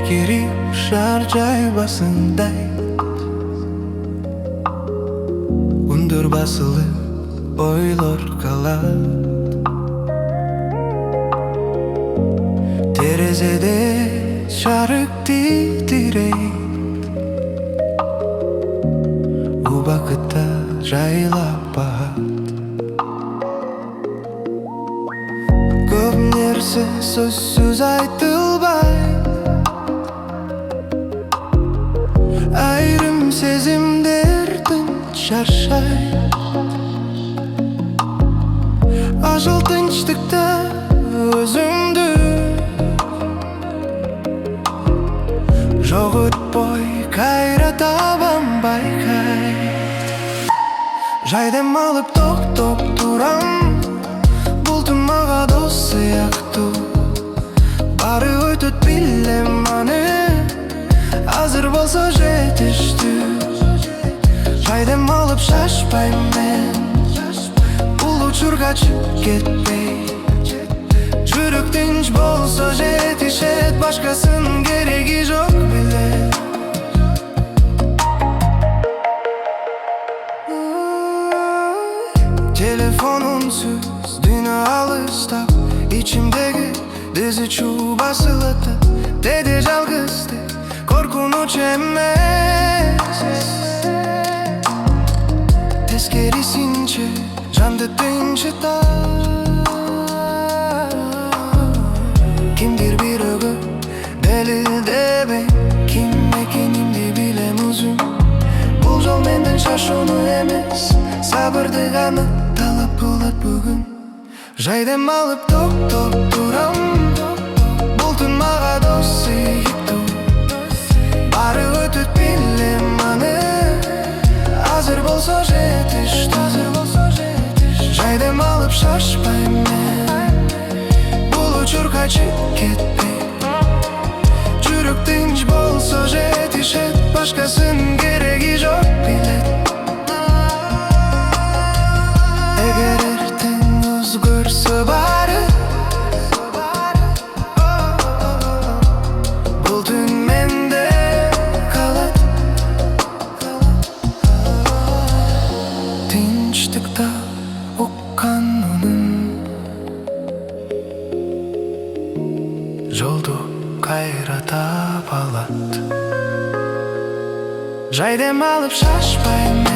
керек шар жайбасындай. Үндөр басылып ойлор калат. Терезеде шарык титирей, убакытта жайлап баат. Көп нерсе сөзсүз айтылбай, айрым сезимдердин шаршайт. Ажыл тынчтыкта өзүмдү жок өтпөй кайра табам байкай. Жайдем алып токтоп турам, бултум мага дос сыяктуу. Бары өтөт билем аны, азыр болсо жетиштүү. Жайдем алып шашпайм мен, бул учурга чыгып кетпей. Жүрөк тынч болсо жетишет, башкасынын кереги жок беле. Телефон үнсүз, дүйнө алыстап, ичимдеги дизи чуу басылат. Деди жалгыздык коркунуч эмес, тескерисинче жанды тынчытат. Кимдир бирөөгө делилдебей, ким экенимди билем өзүм. Бул жол менден шашууну эмес, сабырды гана талап кылат бүгүн. Жайдем алып токтоп турам, бултун мага дос сыяктуу. Бары өтөт билем аны, азыр болсо жетиштүү. Жайдем алып шашпайм мен, бул учурга чыгып кетпей. Жүрөк тынч болсо жетишет, башкасынын кереги жок билет. Эгер эртең өзгөрсө баары, бул түн менде калат. Тынчтыкта уккан үнүм жолду кайра таап алат. Жайдем алып шашпайм